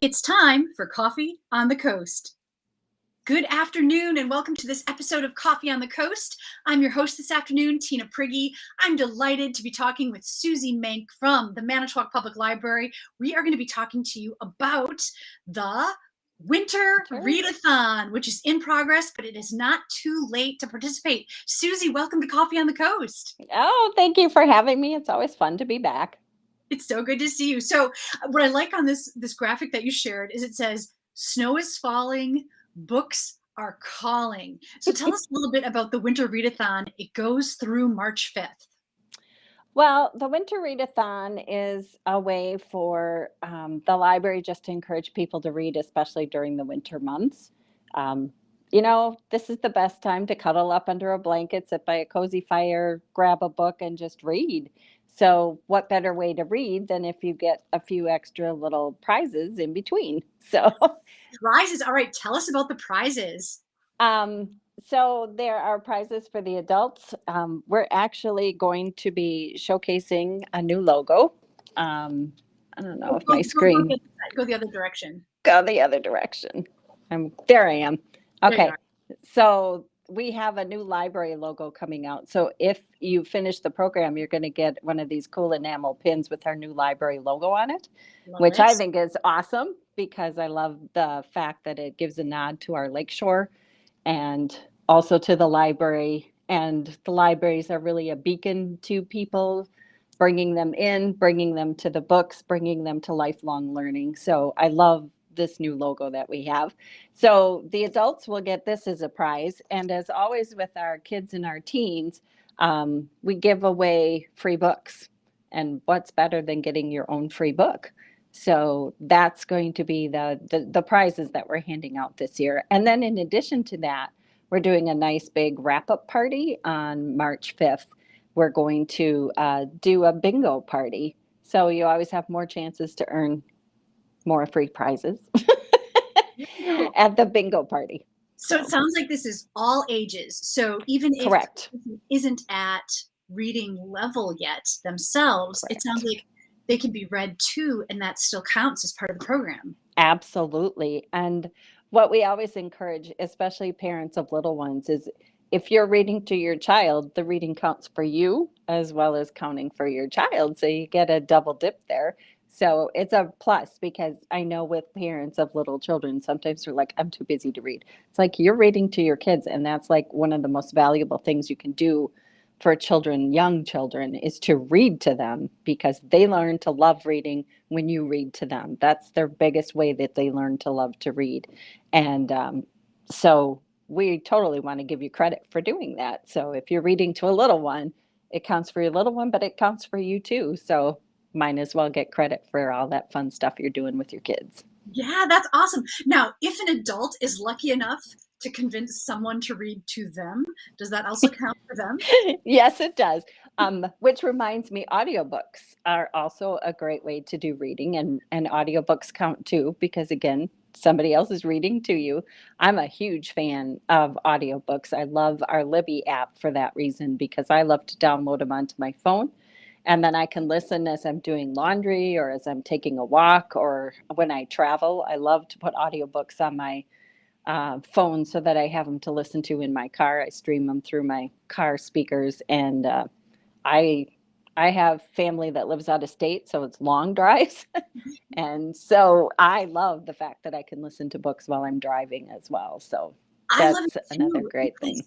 It's time for Coffee on the Coast. Good afternoon and welcome to this episode of Coffee on the Coast. I'm your host this afternoon, Tina Prigge. I'm delighted to be talking with Susie Mank from the Manitowoc Public Library. We are going to be talking to you about the Winter Read-a-Thon, which is in progress, but it is not too late to participate. Susie, welcome to Coffee on the Coast. Oh, thank you for having me. It's always fun to be back. It's so good to see you. So what I like on this graphic that you shared is it says, snow is falling, books are calling. So tell us a little bit about the Winter Readathon. It goes through March 5th. Well, the Winter Readathon is a way for the library just to encourage people to read, especially during the winter months. This is the best time to cuddle up under a blanket, sit by a cozy fire, grab a book, and just read. So, what better way to read than if you get a few extra little prizes in between? So, Prizes. All right, tell us about the prizes. Um, so there are prizes for the adults. We're actually going to be showcasing a new logo. I don't know if my screen Go the other direction. Go the other direction. There I am. Okay. So we have a new library logo coming out. So if you finish the program, you're going to get one of these cool enamel pins with our new library logo on it, which I think is awesome because I love the fact that it gives a nod to our lakeshore and also to the library. And the libraries are really a beacon to people, bringing them in, bringing them to the books, bringing them to lifelong learning. So I love this new logo that we have. So the adults will get this as a prize. And as always with our kids and our teens, we give away free books. And what's better than getting your own free book? So that's going to be the prizes that we're handing out this year. And then in addition to that, we're doing a nice big wrap-up party on March 5th. We're going to do a bingo party. So you always have more chances to earn more free prizes at the bingo party. So it sounds like this is all ages. So even if Correct. it isn't at reading level yet themselves, Correct. It sounds like they can be read too, and that still counts as part of the program. Absolutely. And what we always encourage, especially parents of little ones, is if you're reading to your child, the reading counts for you as well as counting for your child. So you get a double dip there. So it's a plus because I know with parents of little children, sometimes they're like, I'm too busy to read. It's like you're reading to your kids. And that's like one of the most valuable things you can do for children, young children, is to read to them because they learn to love reading when you read to them. That's their biggest way that they learn to love to read. And so we totally want to give you credit for doing that. So if you're reading to a little one, it counts for your little one, but it counts for you too. So might as well get credit for all that fun stuff you're doing with your kids. Yeah, that's awesome. Now, if an adult is lucky enough to convince someone to read to them, does that also count for them? Yes, it does. Which reminds me, audiobooks are also a great way to do reading, and audiobooks count too, because again, somebody else is reading to you. I'm a huge fan of audiobooks. I love our Libby app for that reason, because I love to download them onto my phone. And then I can listen as I'm doing laundry or as I'm taking a walk or when I travel. I love to put audiobooks on my phone so that I have them to listen to in my car. I stream them through my car speakers, and I I have family that lives out of state, so it's long drives, and so I love the fact that I can listen to books while I'm driving as well. So I love that's it another too. great thing.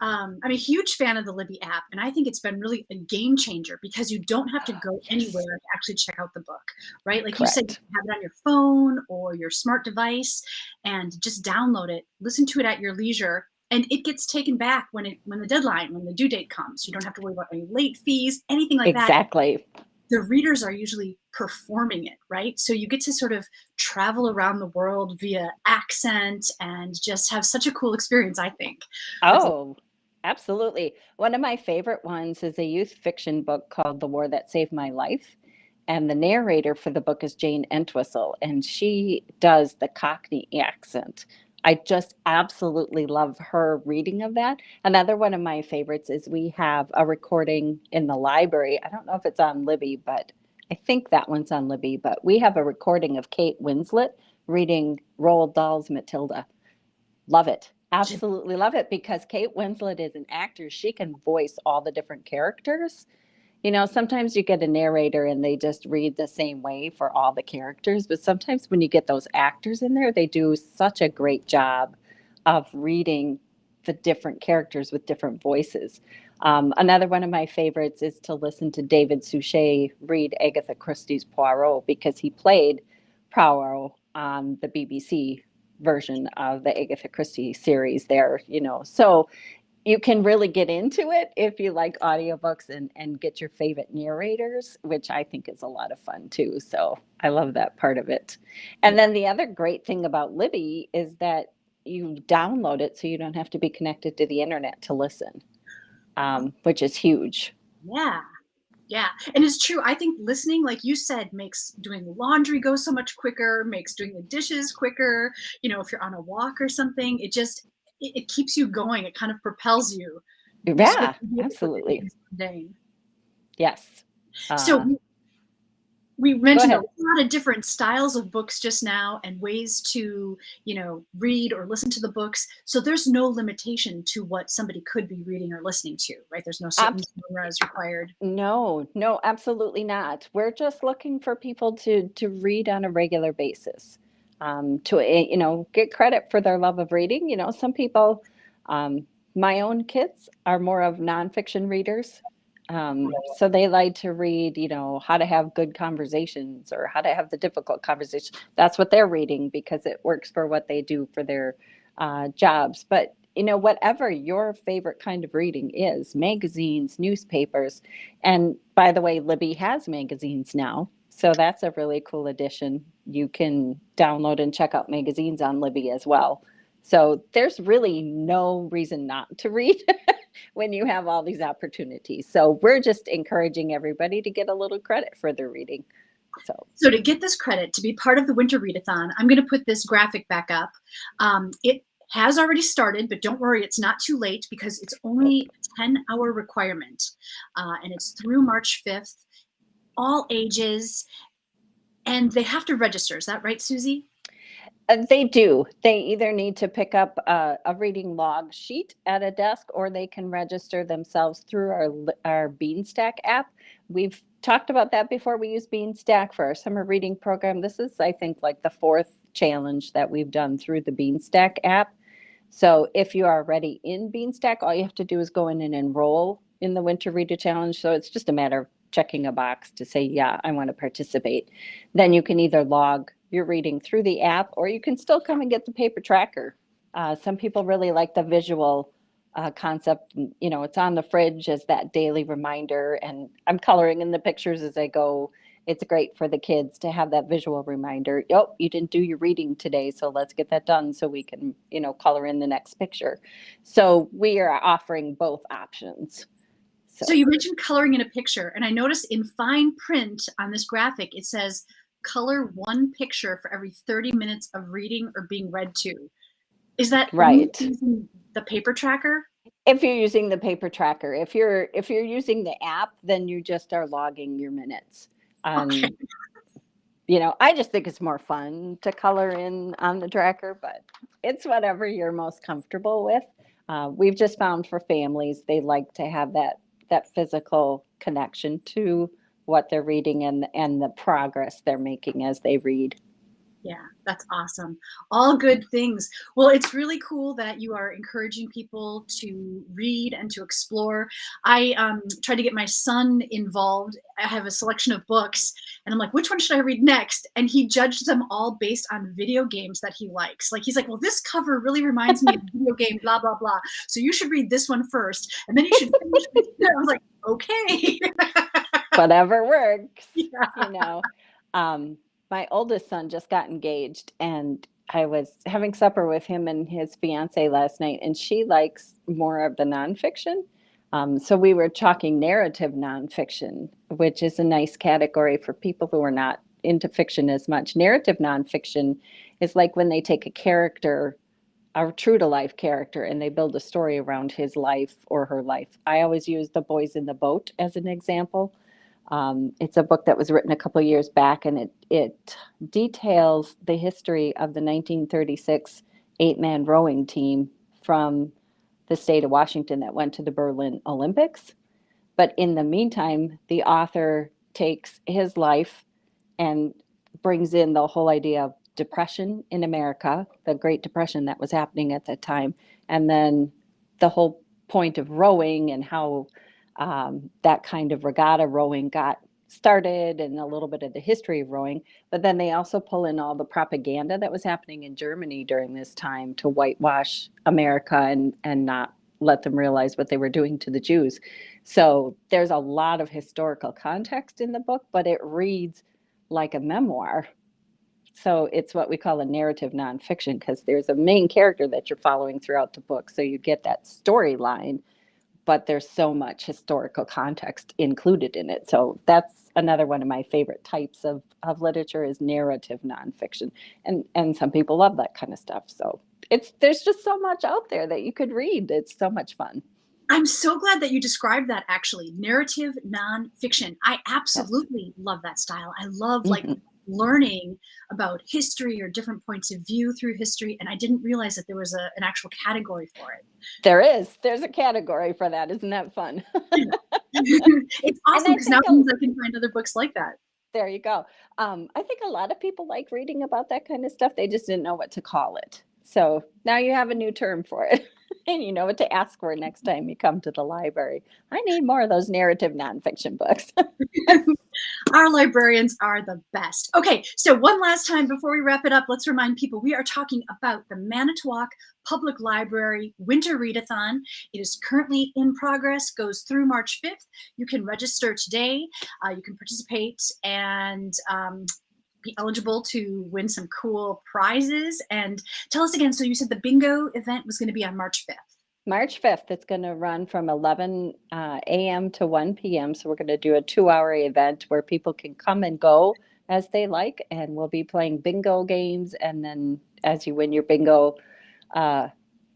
I'm a huge fan of the Libby app, and I think it's been really a game changer because you don't have to go anywhere to actually check out the book, right? Like you said, you Correct. can have it on your phone or your smart device and just download it, listen to it at your leisure, and it gets taken back when the due date comes. You don't have to worry about any late fees, anything like that. Exactly. The readers are usually performing it, right? So you get to sort of travel around the world via accent and just have such a cool experience, I think. Oh, absolutely. One of my favorite ones is a youth fiction book called The War That Saved My Life. And the narrator for the book is Jane Entwistle, and she does the Cockney accent. I just absolutely love her reading of that. Another one of my favorites is we have a recording in the library. I don't know if it's on Libby, but I think that one's on Libby. But we have a recording of Kate Winslet reading Roald Dahl's Matilda. Love it. Absolutely love it, because Kate Winslet is an actor. She can voice all the different characters. Sometimes you get a narrator and they just read the same way for all the characters, but sometimes when you get those actors in there, they do such a great job of reading the different characters with different voices. Another one of my favorites is to listen to David Suchet read Agatha Christie's Poirot, because he played Poirot on the BBC version of the Agatha Christie series there, So you can really get into it if you like audiobooks and get your favorite narrators, which I think is a lot of fun too. So I love that part of it. And then the other great thing about Libby is that you download it so you don't have to be connected to the internet to listen, which is huge. Yeah. Yeah. And it's true. I think listening, like you said, makes doing laundry go so much quicker, makes doing the dishes quicker. If you're on a walk or something, it keeps you going. It kind of propels you. Yeah, absolutely. Yes. So we mentioned a ahead. lot of different styles of books just now and ways to, read or listen to the books. So there's no limitation to what somebody could be reading or listening to, right? There's no certain genres required. No, absolutely not. We're just looking for people to read on a regular basis, to get credit for their love of reading. Some people, my own kids are more of nonfiction readers. So they like to read, how to have good conversations or how to have the difficult conversation. That's what they're reading because it works for what they do for their jobs. But, whatever your favorite kind of reading is, magazines, newspapers. And by the way, Libby has magazines now. So that's a really cool addition. You can download and check out magazines on Libby as well. So there's really no reason not to read when you have all these opportunities. So we're just encouraging everybody to get a little credit for their reading. So to get this credit, to be part of the Winter Readathon, I'm going to put this graphic back up. It has already started, but don't worry, it's not too late because it's only a 10-hour requirement. And it's through March 5th, all ages, and they have to register. Is that right, Susie? They do. They either need to pick up a reading log sheet at a desk, or they can register themselves through our Beanstack app. We've talked about that before. We use Beanstack for our summer reading program. This is, I think, like the 4th challenge that we've done through the Beanstack app. So if you are already in Beanstack, all you have to do is go in and enroll in the Winter Reader Challenge. So it's just a matter of checking a box to say, yeah, I want to participate. Then you can either log your reading through the app, or you can still come and get the paper tracker. Some people really like the visual concept. It's on the fridge as that daily reminder, and I'm coloring in the pictures as I go. It's great for the kids to have that visual reminder. Oh, you didn't do your reading today, so let's get that done so we can, color in the next picture. So we are offering both options. So you mentioned coloring in a picture, and I noticed in fine print on this graphic, it says color one picture for every 30 minutes of reading or being read to. Is that right? Using the paper tracker? If you're using the paper tracker, if you're using the app, then you just are logging your minutes. Okay. I just think it's more fun to color in on the tracker, but it's whatever you're most comfortable with. We've just found for families, they like to have that physical connection to what they're reading and the progress they're making as they read. Yeah, that's awesome. All good things. Well, it's really cool that you are encouraging people to read and to explore. I tried to get my son involved. I have a selection of books, and I'm like, which one should I read next? And he judged them all based on video games that he likes. Like, he's like, well, this cover really reminds me of a video game, blah, blah, blah. So you should read this one first, and then you should finish it. I was like, okay. Whatever works. Yeah. My oldest son just got engaged, and I was having supper with him and his fiance last night, and she likes more of the nonfiction. So we were talking narrative nonfiction, which is a nice category for people who are not into fiction as much. Narrative nonfiction is like when they take a character, a true to life character, and they build a story around his life or her life. I always use The Boys in the Boat as an example. It's a book that was written a couple of years back, and it details the history of the 1936 eight-man rowing team from the state of Washington that went to the Berlin Olympics. But in the meantime, the author takes his life and brings in the whole idea of depression in America, the Great Depression that was happening at that time, and then the whole point of rowing and how that kind of regatta rowing got started and a little bit of the history of rowing. But then they also pull in all the propaganda that was happening in Germany during this time to whitewash America and not let them realize what they were doing to the Jews. So there's a lot of historical context in the book, but it reads like a memoir. So it's what we call a narrative nonfiction, because there's a main character that you're following throughout the book. So you get that storyline, but there's so much historical context included in it. So that's another one of my favorite types of literature is narrative nonfiction. And some people love that kind of stuff. So there's just so much out there that you could read. It's so much fun. I'm so glad that you described that, actually. Narrative nonfiction. I absolutely love that style. I love like learning about history or different points of view through history. And I didn't realize that there was an actual category for it. There's a category for that. Isn't that fun? It's awesome because now means I can find other books like that. There you go. I think a lot of people like reading about that kind of stuff. They just didn't know what to call it. So now you have a new term for it. And you know what to ask for next time you come to the library. I need more of those narrative nonfiction books. Our librarians are the best. Okay, so one last time before we wrap it up, let's remind people we are talking about the Manitowoc Public Library Winter Readathon. It is currently in progress, goes through March 5th. You can register today. You can participate and be eligible to win some cool prizes. And tell us again, so you said the bingo event was going to be on March 5th. March 5th, it's going to run from 11 a.m. to 1 p.m. So we're going to do a 2-hour event where people can come and go as they like. And we'll be playing bingo games. And then as you win your bingo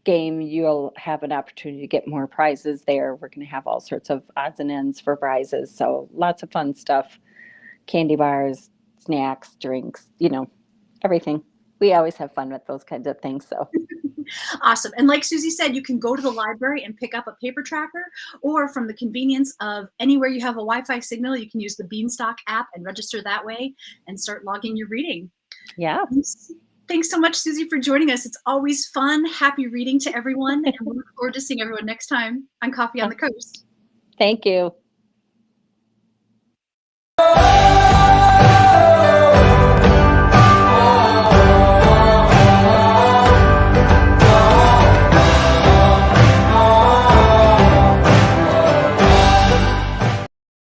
game, you'll have an opportunity to get more prizes there. We're going to have all sorts of odds and ends for prizes. So lots of fun stuff, candy bars, snacks, drinks, everything. We always have fun with those kinds of things. So awesome. And like Susie said, you can go to the library and pick up a paper tracker, or from the convenience of anywhere you have a Wi-Fi signal, you can use the Beanstalk app and register that way and start logging your reading. Yeah. Thanks so much, Susie, for joining us. It's always fun. Happy reading to everyone. And we look forward to seeing everyone next time on Coffee on the Coast. Thank you.